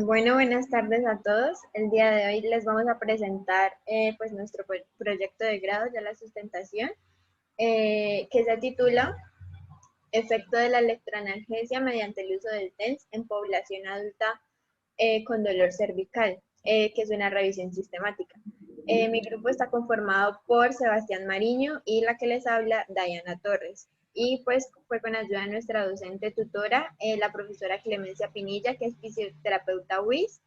Bueno, buenas tardes a todos. El día de hoy les vamos a presentar pues nuestro proyecto de grado de la sustentación, que se titula Efecto de la electroanalgesia mediante el uso del TENS en población adulta con dolor cervical, que es una revisión sistemática. Mi grupo está conformado por Sebastián Mariño y la que les habla, Diana Torres. Y pues fue con ayuda de nuestra docente tutora, la profesora Clemencia Pinilla, que es fisioterapeuta WIS.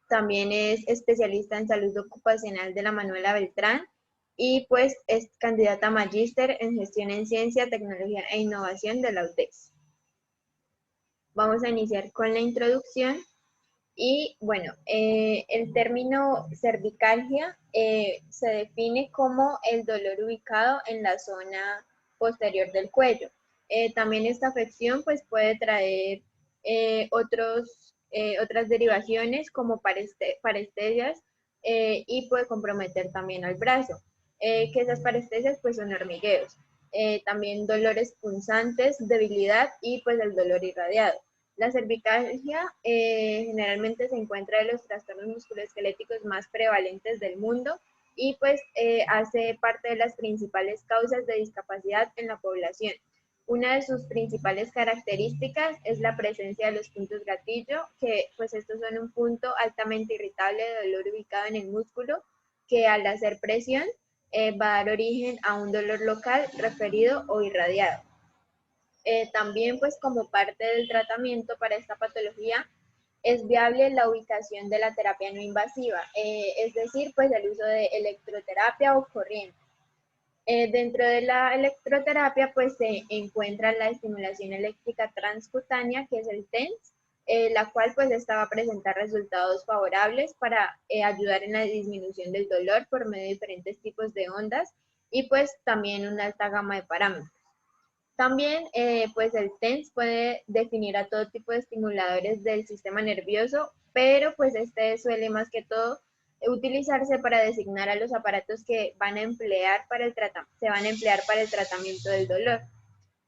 También es especialista en salud ocupacional de la Manuela Beltrán y pues es candidata a magíster en gestión en ciencia, tecnología e innovación de la UTES. Vamos a iniciar con la introducción. Y bueno, el término cervicalgia se define como el dolor ubicado en la zona posterior del cuello. También esta afección pues puede traer otras derivaciones como parestesias y puede comprometer también al brazo, que esas parestesias pues son hormigueos. También dolores punzantes, debilidad y pues el dolor irradiado. La cervicalgia generalmente se encuentra de los trastornos musculoesqueléticos más prevalentes del mundo y pues hace parte de las principales causas de discapacidad en la población. Una de sus principales características es la presencia de los puntos gatillo, que pues estos son un punto altamente irritable de dolor ubicado en el músculo, que al hacer presión va a dar origen a un dolor local, referido o irradiado. También pues como parte del tratamiento para esta patología es viable la ubicación de la terapia no invasiva, es decir, pues el uso de electroterapia o corriente. Dentro de la electroterapia pues se encuentra la estimulación eléctrica transcutánea, que es el TENS, la cual pues esta va a presentar resultados favorables para ayudar en la disminución del dolor por medio de diferentes tipos de ondas y pues también una alta gama de parámetros. También, pues el TENS puede definir a todo tipo de estimuladores del sistema nervioso, pero pues este suele más que todo utilizarse para designar a los aparatos que van a emplear se van a emplear para el tratamiento del dolor.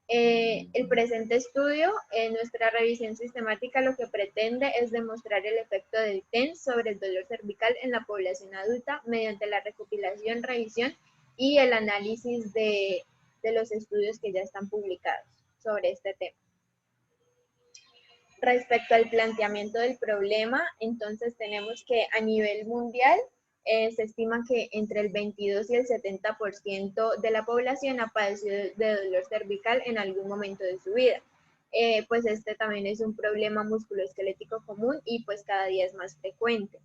El presente estudio, en nuestra revisión sistemática, lo que pretende es demostrar el efecto del TENS sobre el dolor cervical en la población adulta mediante la recopilación, revisión y el análisis de los estudios que ya están publicados sobre este tema. Respecto al planteamiento del problema, entonces tenemos que a nivel mundial se estima que entre el 22 y el 70% de la población ha padecido de dolor cervical en algún momento de su vida. Pues este también es un problema musculoesquelético común y pues cada día es más frecuente.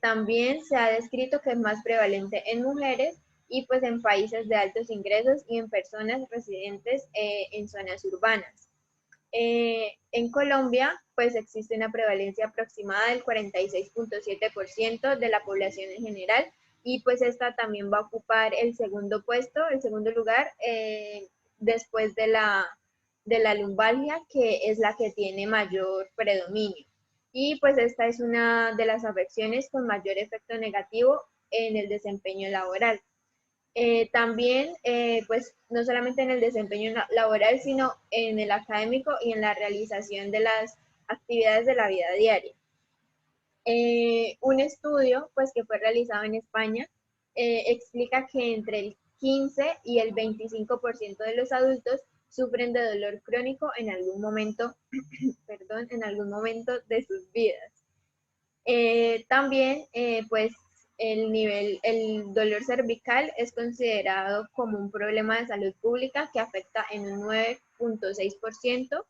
También se ha descrito que es más prevalente en mujeres y pues en países de altos ingresos y en personas residentes en zonas urbanas. En Colombia, pues existe una prevalencia aproximada del 46.7% de la población en general y pues esta también va a ocupar el segundo puesto, el segundo lugar, después de la lumbalgia, que es la que tiene mayor predominio. Y pues esta es una de las afecciones con mayor efecto negativo en el desempeño laboral. También, pues, no solamente en el desempeño laboral, sino en el académico y en la realización de las actividades de la vida diaria. Un estudio, pues, que fue realizado en España, explica que entre el 15 y el 25% de los adultos sufren de dolor crónico en algún momento, perdón, en algún momento de sus vidas. También, pues, el dolor cervical es considerado como un problema de salud pública que afecta en un 9.6%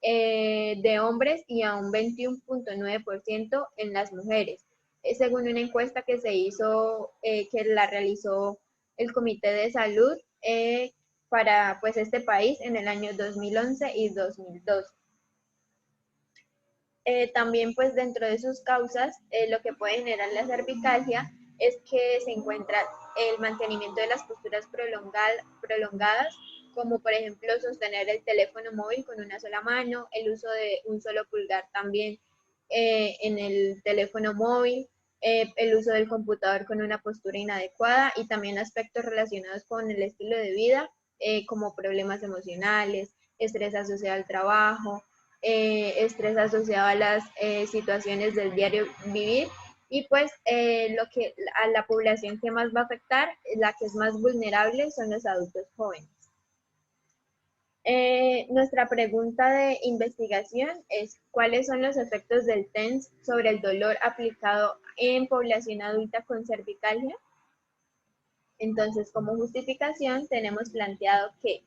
de hombres y a un 21.9% en las mujeres, según una encuesta que se hizo, que la realizó el Comité de Salud para pues este país en el año 2011 y 2012. También pues dentro de sus causas, lo que puede generar la cervicalgia es que se encuentra el mantenimiento de las posturas prolongadas, como por ejemplo sostener el teléfono móvil con una sola mano, el uso de un solo pulgar también en el teléfono móvil, el uso del computador con una postura inadecuada y también aspectos relacionados con el estilo de vida, como problemas emocionales, estrés asociado al trabajo, estrés asociado a las situaciones del diario vivir y pues lo que a la población que más va a afectar, la que es más vulnerable son los adultos jóvenes. Nuestra pregunta de investigación es ¿cuáles son los efectos del TENS sobre el dolor aplicado en población adulta con cervicalgia? Entonces, como justificación tenemos planteado que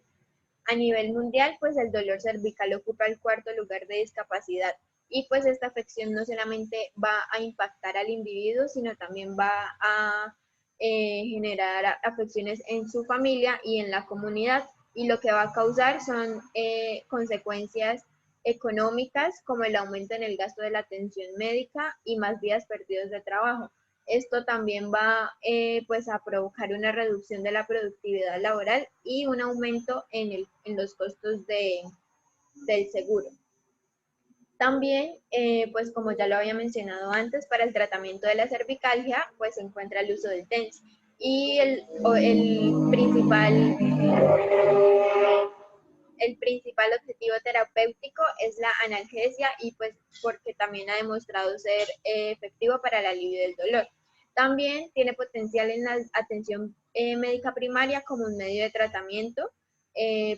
a nivel mundial, pues el dolor cervical ocupa el cuarto lugar de discapacidad y pues esta afección no solamente va a impactar al individuo, sino también va a generar afecciones en su familia y en la comunidad y lo que va a causar son consecuencias económicas como el aumento en el gasto de la atención médica y más días perdidos de trabajo. Esto también va pues a provocar una reducción de la productividad laboral y un aumento en los costos del seguro. También, pues como ya lo había mencionado antes, para el tratamiento de la cervicalgia, pues se encuentra el uso del TENS. Y el principal objetivo terapéutico es la analgesia y pues porque también ha demostrado ser efectivo para el alivio del dolor. También tiene potencial en la atención médica primaria como un medio de tratamiento,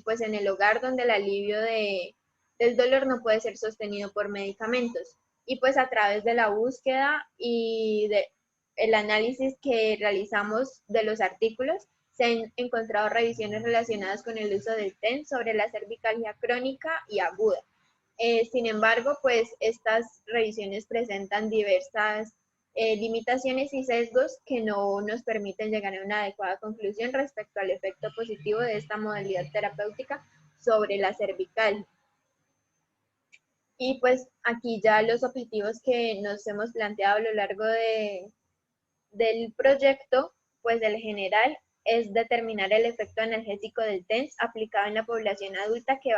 pues en el hogar donde el alivio del dolor no puede ser sostenido por medicamentos. Y pues a través de la búsqueda y el análisis que realizamos de los artículos, se han encontrado revisiones relacionadas con el uso del TENS sobre la cervicalgia crónica y aguda. Sin embargo, pues estas revisiones presentan diversas limitaciones y sesgos que no nos permiten llegar a una adecuada conclusión respecto al efecto positivo de esta modalidad terapéutica sobre la cervical. Y pues aquí ya los objetivos que nos hemos planteado a lo largo del proyecto, pues el general es determinar el efecto analgésico del TENS aplicado en la población adulta que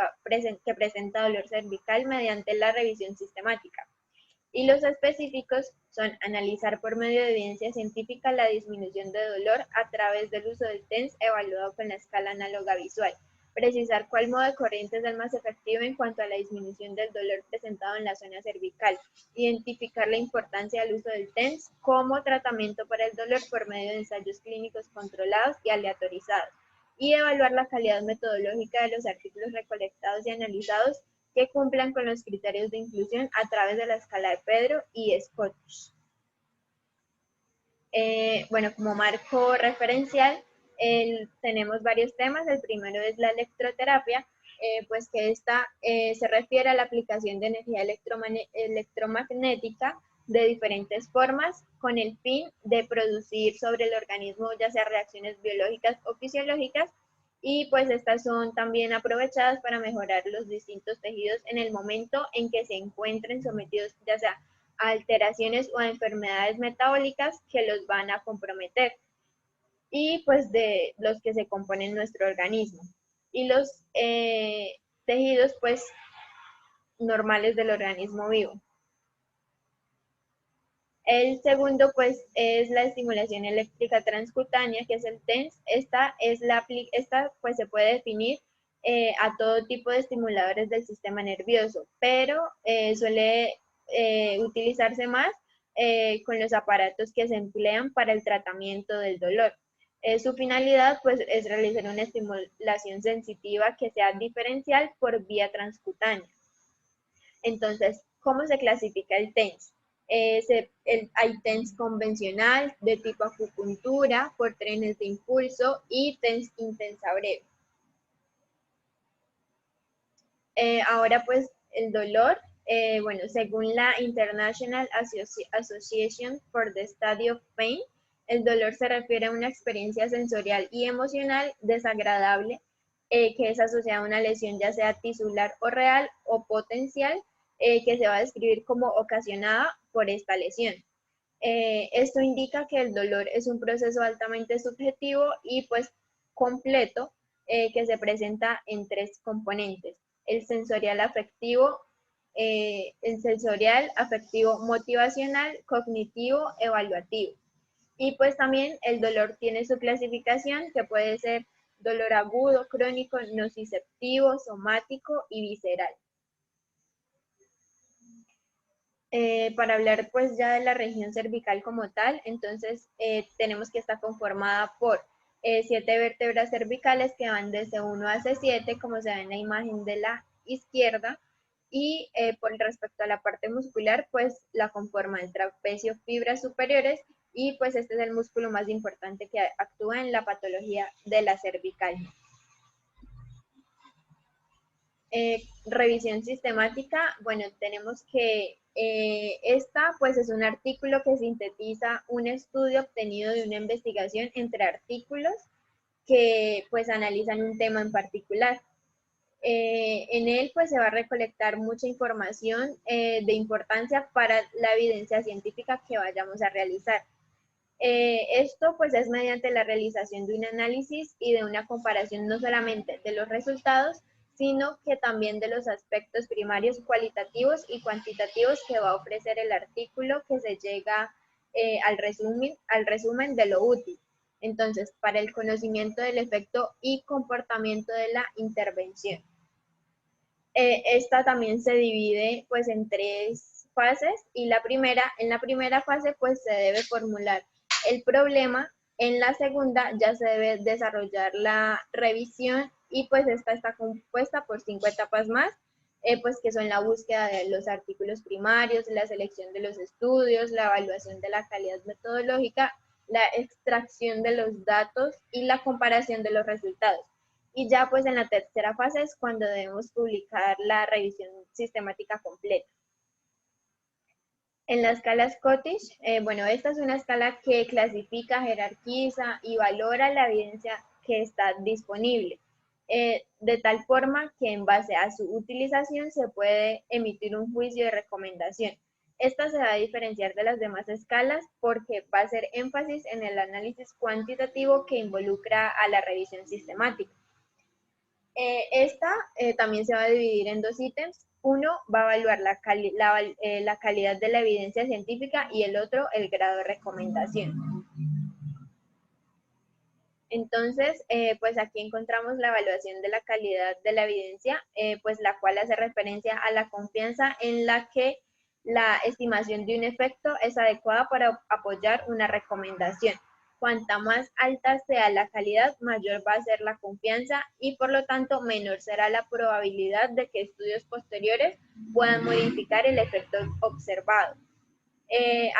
presenta dolor cervical mediante la revisión sistemática. Y los específicos son analizar por medio de evidencia científica la disminución de dolor a través del uso del TENS evaluado con la escala análoga visual, precisar cuál modo de corriente es el más efectivo en cuanto a la disminución del dolor presentado en la zona cervical, identificar la importancia del uso del TENS como tratamiento para el dolor por medio de ensayos clínicos controlados y aleatorizados, y evaluar la calidad metodológica de los artículos recolectados y analizados que cumplan con los criterios de inclusión a través de la escala de Pedro y Scottish. Bueno, como marco referencial, tenemos varios temas. El primero es la electroterapia, pues que esta se refiere a la aplicación de energía electromagnética de diferentes formas con el fin de producir sobre el organismo ya sea reacciones biológicas o fisiológicas y pues estas son también aprovechadas para mejorar los distintos tejidos en el momento en que se encuentren sometidos ya sea a alteraciones o a enfermedades metabólicas que los van a comprometer y pues de los que se componen nuestro organismo. Y los tejidos pues normales del organismo vivo. El segundo, pues, es la estimulación eléctrica transcutánea, que es el TENS. Esta pues, se puede definir a todo tipo de estimuladores del sistema nervioso, pero suele utilizarse más con los aparatos que se emplean para el tratamiento del dolor. Su finalidad, pues, es realizar una estimulación sensitiva que sea diferencial por vía transcutánea. Entonces, ¿cómo se clasifica el TENS? Hay TENS convencional de tipo acupuntura por trenes de impulso y TENS intensa breve. Ahora pues el dolor, bueno, según la International Association for the Study of Pain, el dolor se refiere a una experiencia sensorial y emocional desagradable que es asociada a una lesión ya sea tisular o real o potencial que se va a describir como ocasionada por esta lesión. Esto indica que el dolor es un proceso altamente subjetivo y pues completo que se presenta en tres componentes: el sensorial afectivo, motivacional, cognitivo, evaluativo. Y pues también el dolor tiene su clasificación que puede ser dolor agudo, crónico, nociceptivo, somático y visceral. Para hablar pues ya de la región cervical como tal, entonces tenemos que estar conformada por 7 vértebras cervicales que van desde 1 a C7, como se ve en la imagen de la izquierda, y por respecto a la parte muscular, pues la conforma el trapecio, fibras superiores, y pues este es el músculo más importante que actúa en la patología de la cervical. Revisión sistemática, bueno, tenemos que esta pues es un artículo que sintetiza un estudio obtenido de una investigación entre artículos que pues analizan un tema en particular. En él pues se va a recolectar mucha información de importancia para la evidencia científica que vayamos a realizar. Esto pues es mediante la realización de un análisis y de una comparación no solamente de los resultados, sino que también de los aspectos primarios cualitativos y cuantitativos que va a ofrecer el artículo, que se llega al resumen de lo útil. Entonces, para el conocimiento del efecto y comportamiento de la intervención. Esta también se divide pues en 3 fases, y en la primera fase pues se debe formular el problema. En la segunda ya se debe desarrollar la revisión, y pues esta está compuesta por 5 etapas más, pues que son la búsqueda de los artículos primarios, la selección de los estudios, la evaluación de la calidad metodológica, la extracción de los datos y la comparación de los resultados. Y ya pues en la tercera fase es cuando debemos publicar la revisión sistemática completa. En la escala Scottish, bueno, esta es una escala que clasifica, jerarquiza y valora la evidencia que está disponible, de tal forma que en base a su utilización se puede emitir un juicio de recomendación. Esta se va a diferenciar de las demás escalas porque va a hacer énfasis en el análisis cuantitativo que involucra a la revisión sistemática. Esta también se va a dividir en 2 ítems. Uno va a evaluar la calidad de la evidencia científica, y el otro el grado de recomendación. Entonces, pues aquí encontramos la evaluación de la calidad de la evidencia, pues la cual hace referencia a la confianza en la que la estimación de un efecto es adecuada para apoyar una recomendación. Cuanta más alta sea la calidad, mayor va a ser la confianza, y por lo tanto menor será la probabilidad de que estudios posteriores puedan modificar el efecto observado.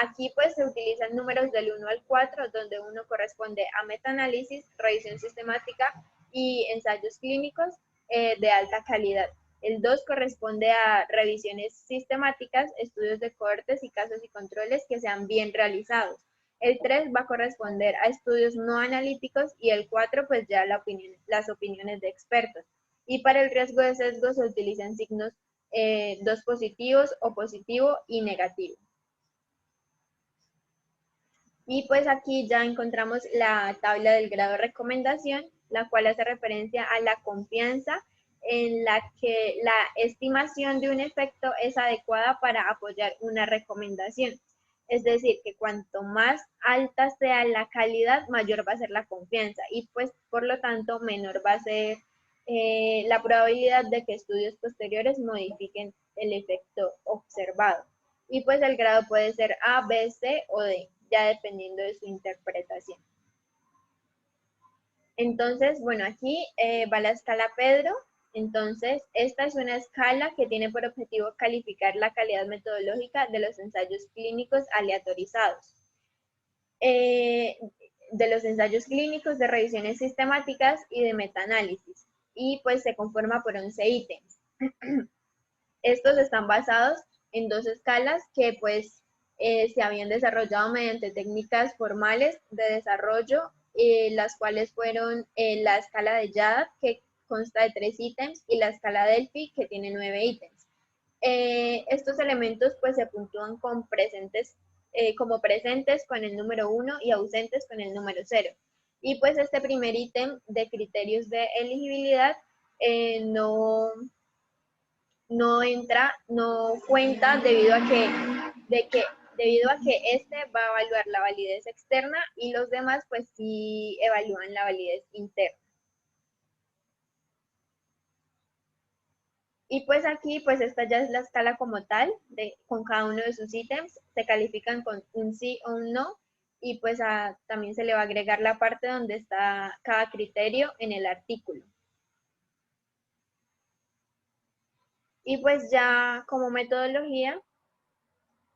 Aquí pues se utilizan números del 1 al 4, donde 1 corresponde a metaanálisis, revisión sistemática y ensayos clínicos de alta calidad. El 2 corresponde a revisiones sistemáticas, estudios de cohortes y casos y controles que sean bien realizados. El 3 va a corresponder a estudios no analíticos, y el 4 pues ya las opiniones de expertos. Y para el riesgo de sesgo se utilizan signos 2 positivos o positivo y negativo. Y pues aquí ya encontramos la tabla del grado de recomendación, la cual hace referencia a la confianza en la que la estimación de un efecto es adecuada para apoyar una recomendación. Es decir, que cuanto más alta sea la calidad, mayor va a ser la confianza, y pues por lo tanto menor va a ser la probabilidad de que estudios posteriores modifiquen el efecto observado. Y pues el grado puede ser A, B, C o D, ya dependiendo de su interpretación. Entonces, bueno, aquí va la escala Pedro. Entonces, esta es una escala que tiene por objetivo calificar la calidad metodológica de los ensayos clínicos aleatorizados. De los ensayos clínicos, de revisiones sistemáticas y de metaanálisis. Y pues se conforma por 11 ítems. Estos están basados en 2 escalas que pues se habían desarrollado mediante técnicas formales de desarrollo, las cuales fueron la escala de Yadav, que consta de 3 ítems, y la escala Delphi, que tiene 9 ítems. Estos elementos pues se puntúan con como presentes con el número 1 y ausentes con el número 0. Y pues este primer ítem de criterios de elegibilidad no cuenta debido a que este va a evaluar la validez externa, y los demás pues sí evalúan la validez interna. Y pues aquí, pues esta ya es la escala como tal, con cada uno de sus ítems, se califican con un sí o un no, y pues también se le va a agregar la parte donde está cada criterio en el artículo. Y pues ya como metodología,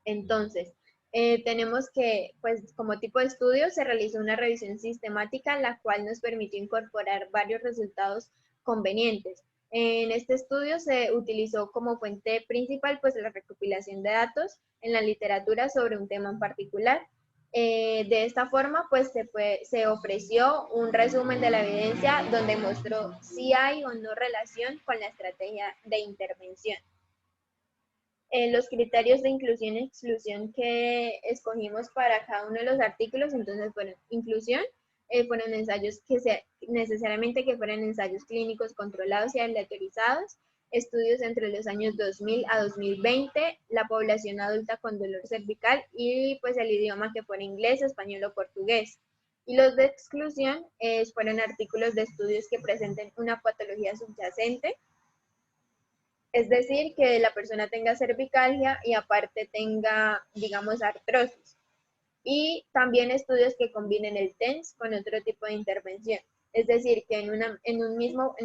entonces, tenemos que, pues como tipo de estudio, se realizó una revisión sistemática, la cual nos permitió incorporar varios resultados convenientes. En este estudio se utilizó como fuente principal, pues la recopilación de datos en la literatura sobre un tema en particular. De esta forma, pues se ofreció un resumen de la evidencia donde mostró si hay o no relación con la estrategia de intervención. Los criterios de inclusión y exclusión que escogimos para cada uno de los artículos, entonces, bueno, inclusión, fueron ensayos necesariamente que fueran ensayos clínicos controlados y aleatorizados, estudios entre los años 2000 a 2020, la población adulta con dolor cervical y pues el idioma que fuera inglés, español o portugués. Y los de exclusión fueron artículos de estudios que presenten una patología subyacente, es decir, que la persona tenga cervicalgia y aparte tenga, digamos, artrosis. Y también estudios que combinen el TENS con otro tipo de intervención. Es decir, que en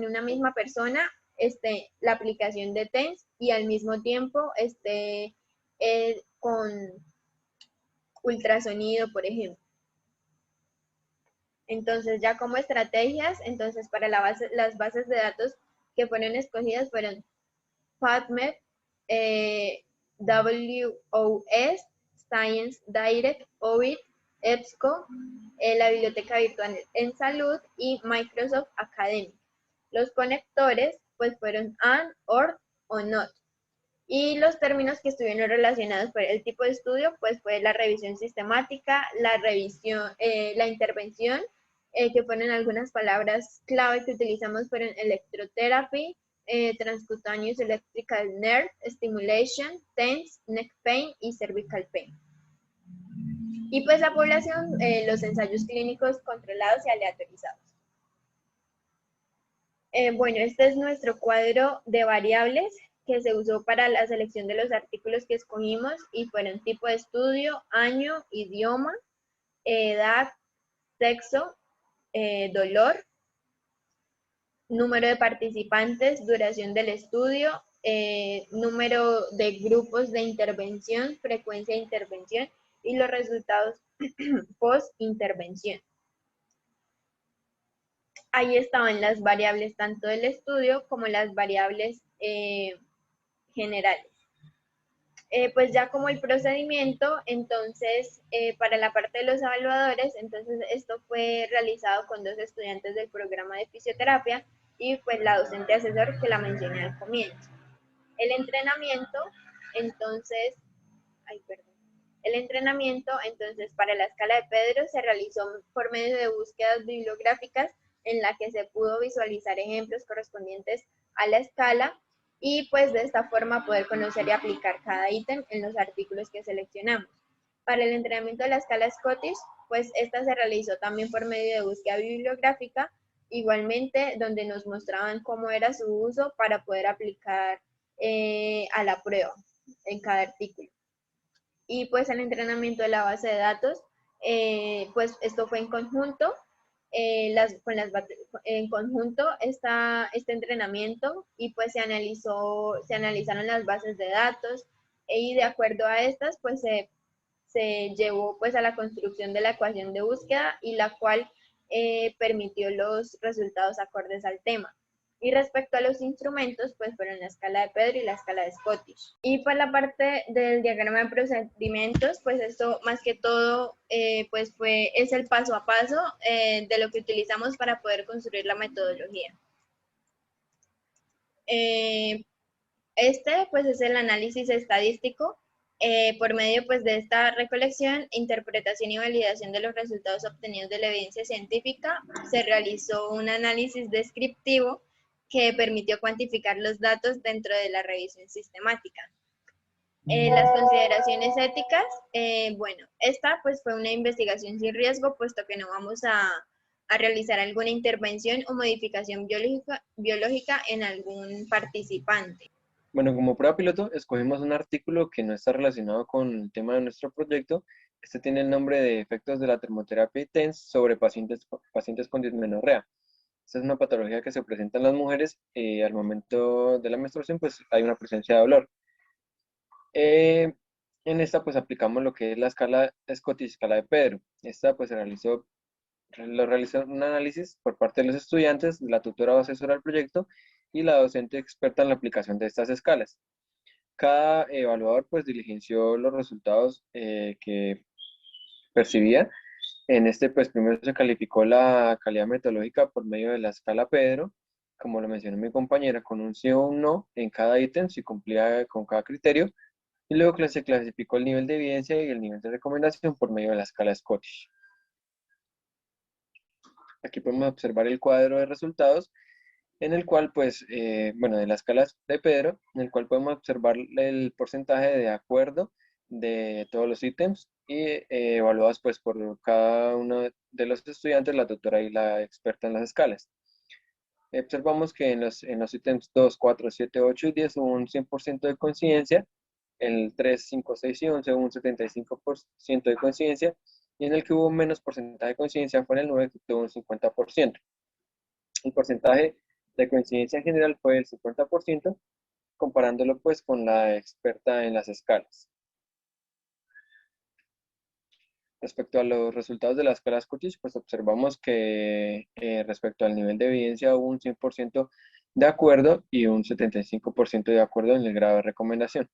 una misma persona esté la aplicación de TENS y al mismo tiempo esté con ultrasonido, por ejemplo. Entonces, ya como estrategias, entonces para las bases de datos que fueron escogidas fueron PubMed, WOS, Science Direct, OVID, EBSCO, la Biblioteca Virtual en Salud y Microsoft Academic. Los conectores pues fueron AND, OR o NOT. Y los términos que estuvieron relacionados por el tipo de estudio pues fue la revisión sistemática, la intervención, que fueron algunas palabras clave que utilizamos fueron electrotherapy, transcutaneous electrical nerve stimulation, TENS, neck pain y cervical pain. Y pues la población, los ensayos clínicos controlados y aleatorizados. Bueno, este es nuestro cuadro de variables que se usó para la selección de los artículos que escogimos y fueron tipo de estudio, año, idioma, edad, sexo, dolor, número de participantes, duración del estudio, número de grupos de intervención, frecuencia de intervención y los resultados post-intervención. Ahí estaban las variables tanto del estudio como las variables generales. Pues ya como el procedimiento, entonces, para la parte de los evaluadores, entonces esto fue realizado con 2 estudiantes del programa de fisioterapia y pues la docente asesor que la mencioné al comienzo. El entrenamiento, entonces, el entrenamiento, entonces, para la escala de Pedro se realizó por medio de búsquedas bibliográficas en la que se pudo visualizar ejemplos correspondientes a la escala y pues de esta forma poder conocer y aplicar cada ítem en los artículos que seleccionamos. Para el entrenamiento de la escala Scottish, pues esta se realizó también por medio de búsqueda bibliográfica, igualmente donde nos mostraban cómo era su uso para poder aplicar a la prueba en cada artículo. Y pues el entrenamiento de la base de datos, pues esto fue en conjunto, en conjunto este entrenamiento y pues se analizaron las bases de datos y de acuerdo a estas pues se llevó pues a la construcción de la ecuación de búsqueda y la cual permitió los resultados acordes al tema. Y respecto a los instrumentos, pues fueron la escala de Pedro y la escala de Scottish. Y por la parte del diagrama de procedimientos, pues esto más que todo pues es el paso a paso de lo que utilizamos para poder construir la metodología. Este pues es el análisis estadístico. Por medio pues de esta recolección, interpretación y validación de los resultados obtenidos de la evidencia científica, se realizó un análisis descriptivo que permitió cuantificar los datos dentro de la revisión sistemática. Las consideraciones éticas, bueno, esta pues fue una investigación sin riesgo, puesto que no vamos a realizar alguna intervención o modificación biológica en algún participante. Bueno, como prueba piloto, escogimos un artículo que no está relacionado con el tema de nuestro proyecto. Este tiene el nombre de efectos de la termoterapia y TENS sobre pacientes con dismenorrea. Esta es una patología que se presenta en las mujeres al momento de la menstruación, pues hay una presencia de dolor. Eh, en esta pues aplicamos lo que es la escala Scottish, escala de Pedro. Esta pues lo realizó un análisis por parte de los estudiantes, de la tutora o asesora del proyecto y la docente experta en la aplicación de estas escalas. Cada evaluador pues diligenció los resultados que percibía. En este pues primero se calificó la calidad metodológica por medio de la escala Pedro, como lo mencionó mi compañera, con un sí o un no en cada ítem si cumplía con cada criterio. Y luego se clasificó el nivel de evidencia y el nivel de recomendación por medio de la escala Scottish. Aquí podemos observar el cuadro de resultados en el cual, pues, bueno, de la escala de Pedro, en el cual podemos observar el porcentaje de acuerdo de todos los ítems y evaluados, pues, por cada uno de los estudiantes, la tutora y la experta en las escalas. Observamos que en los ítems 2, 4, 7, 8 y 10 hubo un 100% de coincidencia, el 3, 5, 6 y 11 hubo un 75% de coincidencia, y en el que hubo menos porcentaje de coincidencia fue en el 9, que tuvo un 50%. El porcentaje de coincidencia en general fue del 50%, comparándolo pues con la experta en las escalas. Respecto a los resultados de la escala Scottish, pues observamos que respecto al nivel de evidencia hubo un 100% de acuerdo y un 75% de acuerdo en el grado de recomendación.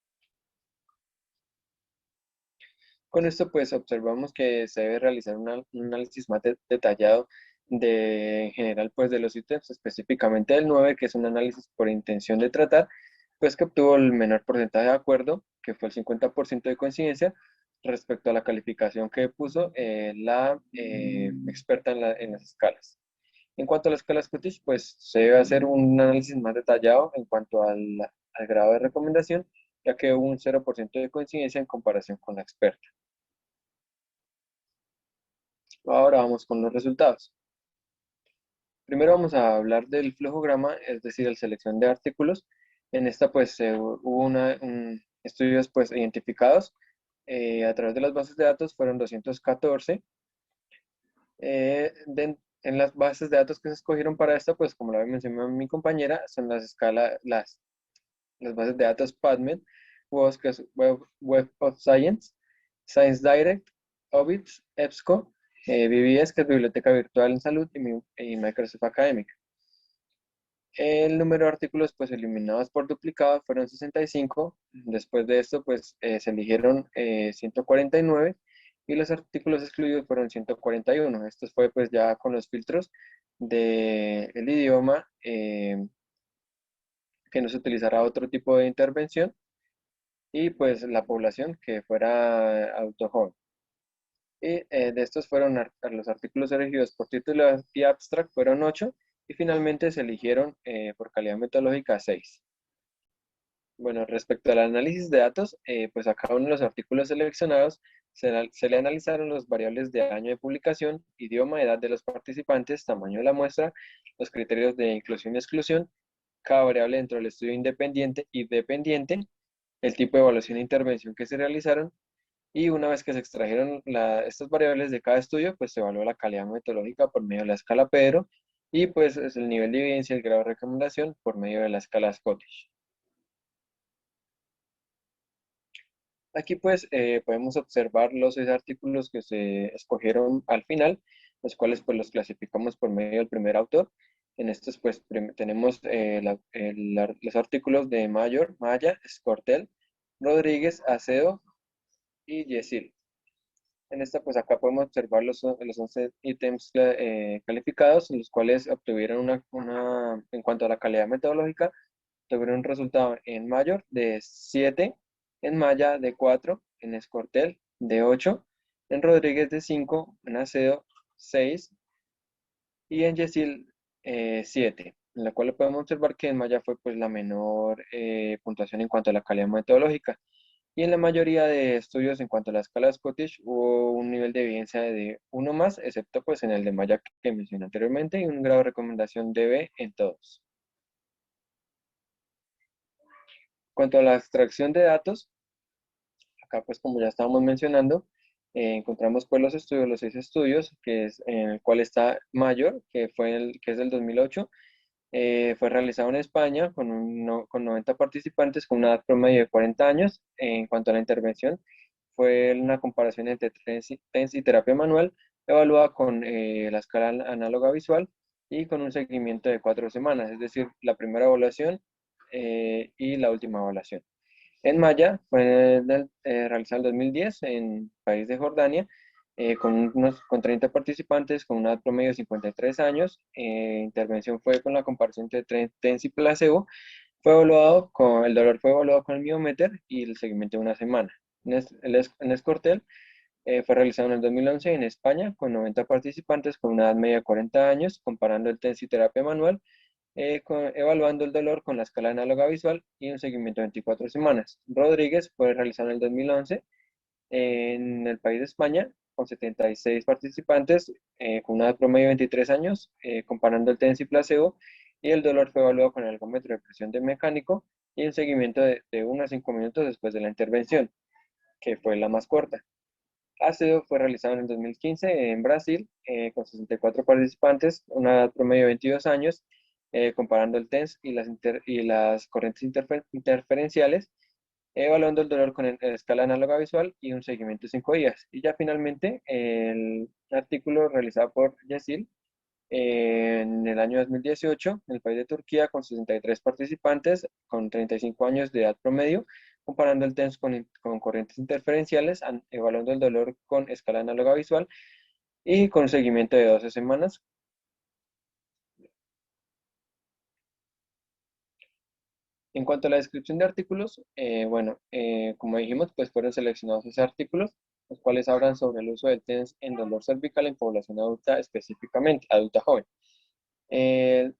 Con esto pues observamos que se debe realizar un análisis más detallado en general pues de los ítems, específicamente del 9, que es un análisis por intención de tratar, pues que obtuvo el menor porcentaje de acuerdo, que fue el 50% de coincidencia, respecto a la calificación que puso la experta en las escalas. En cuanto a la escala Scottish, pues se debe hacer un análisis más detallado en cuanto al grado de recomendación, ya que hubo un 0% de coincidencia en comparación con la experta. Ahora vamos con los resultados. Primero vamos a hablar del flujograma, es decir, la selección de artículos. En esta pues hubo estudios pues identificados a través de las bases de datos, fueron 214. En las bases de datos que se escogieron para esta, pues como lo mencionó mi compañera, son las bases de datos PubMed, que es Web of Science, Science Direct, OBITS, EBSCO, BBS, que es Biblioteca Virtual en Salud, y Microsoft Academic. El número de artículos pues eliminados por duplicado fueron 65. Después de esto pues se eligieron 149 y los artículos excluidos fueron 141. Esto fue pues ya con los filtros del idioma, que no se utilizará otro tipo de intervención, y pues la población que fuera autojoven. Y de estos fueron los artículos elegidos por título y abstract fueron 8 y finalmente se eligieron por calidad metodológica 6. Bueno, respecto al análisis de datos, pues a cada uno de los artículos seleccionados se le analizaron las variables de año de publicación, idioma, edad de los participantes, tamaño de la muestra, los criterios de inclusión y exclusión, cada variable dentro del estudio independiente y dependiente, el tipo de evaluación e intervención que se realizaron, y una vez que se extrajeron estas variables de cada estudio, pues se evaluó la calidad metodológica por medio de la escala Pedro y pues es el nivel de evidencia y el grado de recomendación por medio de la escala Scottish. Aquí pues podemos observar los 6 artículos que se escogieron al final, los cuales pues los clasificamos por medio del primer autor. En estos pues tenemos los artículos de Mayor, Maya, Escortel, Rodríguez, Acedo y Yesil. En esta, pues acá podemos observar los 11 ítems calificados, en los cuales obtuvieron en cuanto a la calidad metodológica, tuvieron un resultado en Mayor de 7, en Maya de 4, en Escortel de 8, en Rodríguez de 5, en Acedo 6 y en Yesil 7, en la cual podemos observar que en Maya fue pues la menor puntuación en cuanto a la calidad metodológica. Y en la mayoría de estudios en cuanto a la escala Scottish hubo un nivel de evidencia de uno más, excepto pues en el de Maya que mencioné anteriormente, y un grado de recomendación de B en todos. cuanto a la extracción de datos, acá pues como ya estábamos mencionando, encontramos pues los estudios, los 6 estudios, que es en el cual está Mayor, que es del 2008. Fue realizado en España con 90 participantes con una edad promedio de 40 años. En cuanto a la intervención, fue una comparación entre TENS y terapia manual, evaluada con la escala análoga visual y con un seguimiento de 4 semanas, es decir, la primera evaluación y la última evaluación. En Maya fue realizado en 2010 en país de Jordania, con 30 participantes con una edad promedio de 53 años. Intervención fue con la comparación entre TENS y placebo. El dolor fue evaluado con el miometer y el seguimiento de una semana. En Escortel fue realizado en el 2011 en España con 90 participantes con una edad media de 40 años, comparando el TENS y terapia manual, evaluando el dolor con la escala análoga visual y un seguimiento de 24 semanas. Rodríguez fue realizado en el 2011 en el país de España con 76 participantes con una edad promedio de 23 años, comparando el TENS y placebo, y el dolor fue evaluado con el ergómetro de presión de mecánico y un seguimiento de 1 a 5 minutos después de la intervención, que fue la más corta. Ácido fue realizado en el 2015 en Brasil con 64 participantes, una edad promedio de 22 años, comparando el TENS y las corrientes interferenciales, evaluando el dolor con escala análoga visual y un seguimiento de 5 días. Y ya finalmente el artículo realizado por Yesil en el año 2018 en el país de Turquía con 63 participantes con 35 años de edad promedio, comparando el TENS con corrientes interferenciales, evaluando el dolor con escala análoga visual y con seguimiento de 12 semanas. En cuanto a la descripción de artículos, como dijimos, pues fueron seleccionados 6 artículos, los cuales hablan sobre el uso del TENS en dolor cervical en población adulta, específicamente adulta joven. Eh,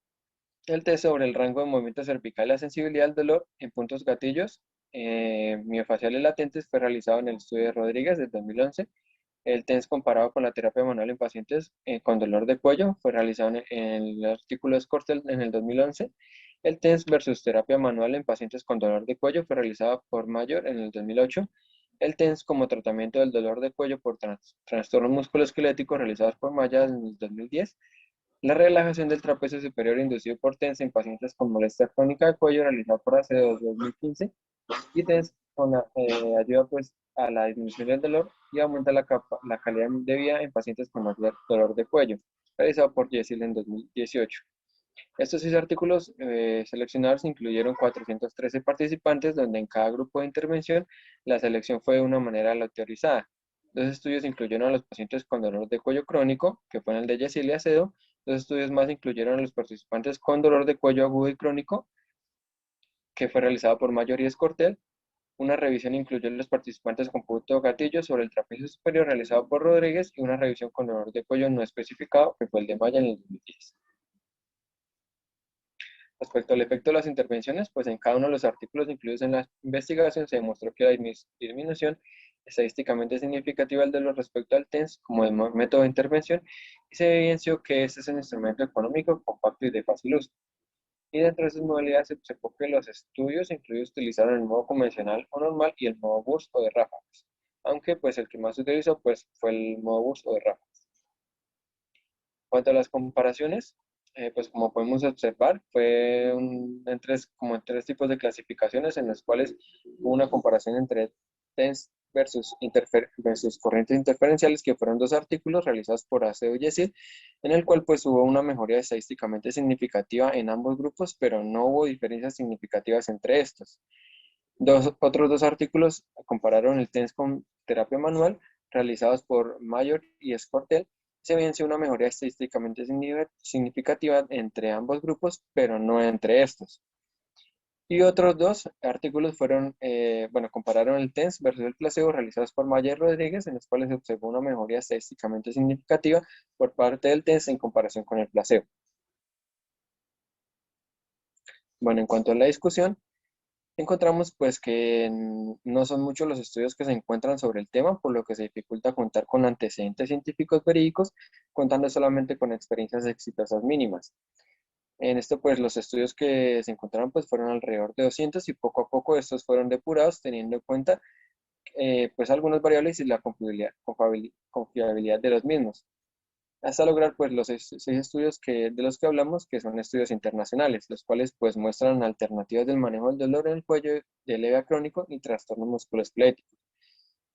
el test sobre el rango de movimiento cervical y la sensibilidad al dolor en puntos gatillos miofaciales latentes fue realizado en el estudio de Rodríguez de 2011. El TENS comparado con la terapia manual en pacientes con dolor de cuello fue realizado en el artículo de Scortel en el 2011. El TENS versus terapia manual en pacientes con dolor de cuello fue realizado por Mayor en el 2008. El TENS como tratamiento del dolor de cuello por trastornos musculoesqueléticos realizados por Maya en el 2010. La relajación del trapecio superior inducido por TENS en pacientes con molestia crónica de cuello realizado por ACE2 2015 y TENS ayuda pues a la disminución del dolor y aumenta la calidad de vida en pacientes con dolor de cuello, realizado por Yesil en 2018. Estos 6 artículos seleccionados incluyeron 413 participantes, donde en cada grupo de intervención la selección fue de una manera aleatorizada. 2 estudios incluyeron a los pacientes con dolor de cuello crónico, que fue en el de Yesil y Acedo. 2 estudios más incluyeron a los participantes con dolor de cuello agudo y crónico, que fue realizado por Mayor y Escortel. Una revisión incluyó a los participantes con punto gatillo sobre el trapecio superior realizado por Rodríguez y una revisión con dolor de cuello no especificado, que fue el de Maya en el 2010. Respecto al efecto de las intervenciones, pues en cada uno de los artículos incluidos en la investigación se demostró que la disminución estadísticamente significativa del dolor respecto al TENS como método de intervención, y se evidenció que este es un instrumento económico, compacto y de fácil uso. Y dentro de esas modalidades se observó que los estudios incluidos utilizaron el modo convencional o normal y el modo burst o de ráfagas, aunque pues el que más se utilizó pues fue el modo burst o de ráfagas. En cuanto a las comparaciones, pues como podemos observar, fue como en 3 tipos de clasificaciones en las cuales hubo una comparación entre TENS versus corrientes interferenciales, que fueron 2 artículos realizados por Aceo y Yesid, en el cual pues hubo una mejoría estadísticamente significativa en ambos grupos, pero no hubo diferencias significativas entre estos. Otros 2 artículos compararon el TENS con terapia manual, realizados por Mayor y Escortel. Se evidenció una mejoría estadísticamente significativa entre ambos grupos, pero no entre estos. Y otros 2 artículos compararon el TENS versus el placebo realizados por Maya y Rodríguez, en los cuales se observó una mejoría estadísticamente significativa por parte del TENS en comparación con el placebo. Bueno, en cuanto a la discusión, encontramos pues que no son muchos los estudios que se encuentran sobre el tema, por lo que se dificulta contar con antecedentes científicos verídicos, contando solamente con experiencias exitosas mínimas. En esto, pues los estudios que se encontraron pues fueron alrededor de 200 y poco a poco estos fueron depurados teniendo en cuenta pues algunas variables y la confiabilidad de los mismos, hasta lograr pues los 6 estudios de los que hablamos, que son estudios internacionales, los cuales pues muestran alternativas del manejo del dolor en el cuello de leve a crónico y trastornos musculoesqueléticos.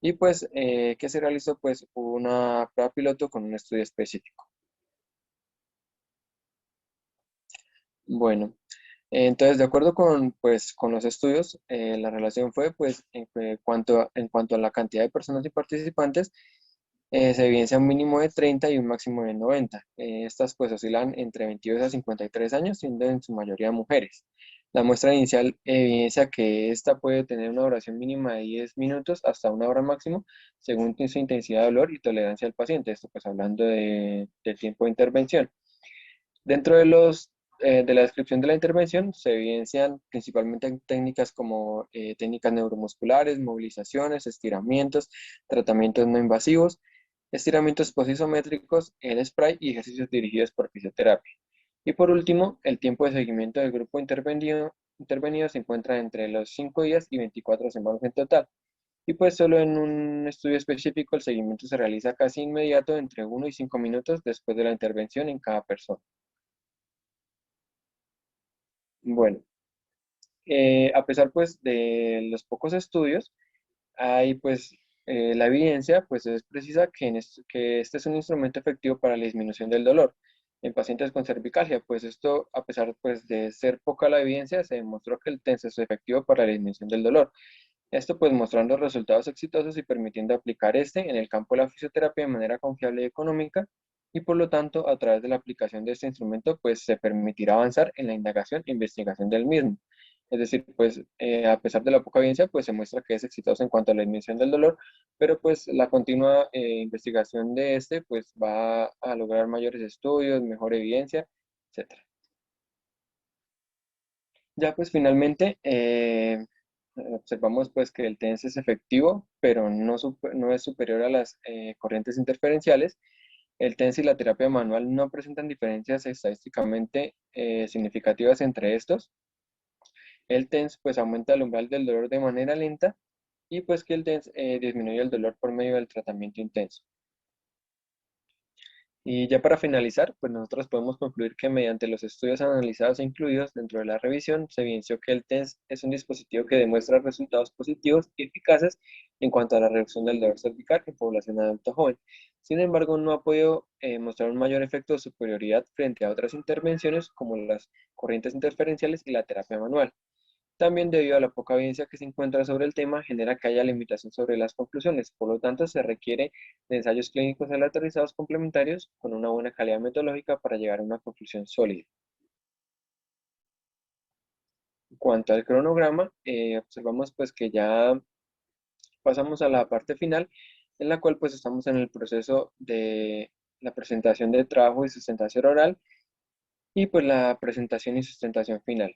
Y pues que se realizó pues una prueba piloto con un estudio específico. Bueno, entonces de acuerdo con pues con los estudios, la relación fue pues en cuanto a la cantidad de personas y participantes, se evidencia un mínimo de 30 y un máximo de 90. Estas pues oscilan entre 22 a 53 años, siendo en su mayoría mujeres. La muestra inicial evidencia que esta puede tener una duración mínima de 10 minutos hasta una hora máximo, según su intensidad de dolor y tolerancia del paciente. Esto pues hablando del tiempo de intervención. Dentro de la descripción de la intervención se evidencian principalmente técnicas como técnicas neuromusculares, movilizaciones, estiramientos, tratamientos no invasivos, estiramientos posisométricos, el spray y ejercicios dirigidos por fisioterapia. Y por último, el tiempo de seguimiento del grupo intervenido se encuentra entre los 5 días y 24 semanas en total. Y pues solo en un estudio específico el seguimiento se realiza casi inmediato entre 1 y 5 minutos después de la intervención en cada persona. Bueno, a pesar pues de los pocos estudios, hay pues la evidencia pues es precisa que este es un instrumento efectivo para la disminución del dolor en pacientes con cervicalgia, pues esto a pesar pues de ser poca la evidencia se demostró que el TENS es efectivo para la disminución del dolor. Esto pues mostrando resultados exitosos y permitiendo aplicar este en el campo de la fisioterapia de manera confiable y económica, y por lo tanto a través de la aplicación de este instrumento pues se permitirá avanzar en la indagación e investigación del mismo. Es decir, pues a pesar de la poca evidencia pues se muestra que es exitoso en cuanto a la disminución del dolor, pero pues la continua investigación de este pues va a lograr mayores estudios, mejor evidencia, etcétera. Ya pues finalmente observamos pues que el TENS es efectivo, pero no es superior a las corrientes interferenciales. El TENS y la terapia manual no presentan diferencias estadísticamente significativas entre estos. El TENS pues aumenta el umbral del dolor de manera lenta y pues que el TENS disminuye el dolor por medio del tratamiento intenso. Y ya para finalizar, pues nosotros podemos concluir que mediante los estudios analizados e incluidos dentro de la revisión, se evidenció que el TENS es un dispositivo que demuestra resultados positivos y eficaces en cuanto a la reducción del dolor cervical en población adulta joven. Sin embargo, no ha podido mostrar un mayor efecto de superioridad frente a otras intervenciones como las corrientes interferenciales y la terapia manual. También debido a la poca evidencia que se encuentra sobre el tema, genera que haya limitación sobre las conclusiones. Por lo tanto, se requiere de ensayos clínicos aleatorizados complementarios con una buena calidad metodológica para llegar a una conclusión sólida. En cuanto al cronograma, observamos pues que ya pasamos a la parte final, en la cual pues estamos en el proceso de la presentación de trabajo y sustentación oral y pues la presentación y sustentación final.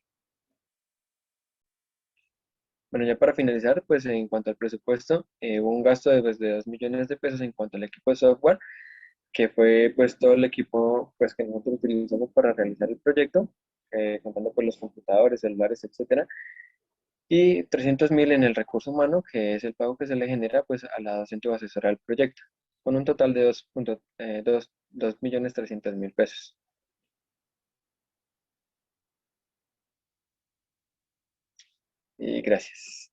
Bueno, ya para finalizar, pues en cuanto al presupuesto, hubo un gasto de, pues, de 2 millones de pesos en cuanto al equipo de software, que fue pues todo el equipo pues que nosotros utilizamos para realizar el proyecto, contando con los computadores, celulares, etcétera, y 300.000 en el recurso humano, que es el pago que se le genera pues a la docente o asesora del proyecto, con un total de 2.300.000 pesos. Y gracias.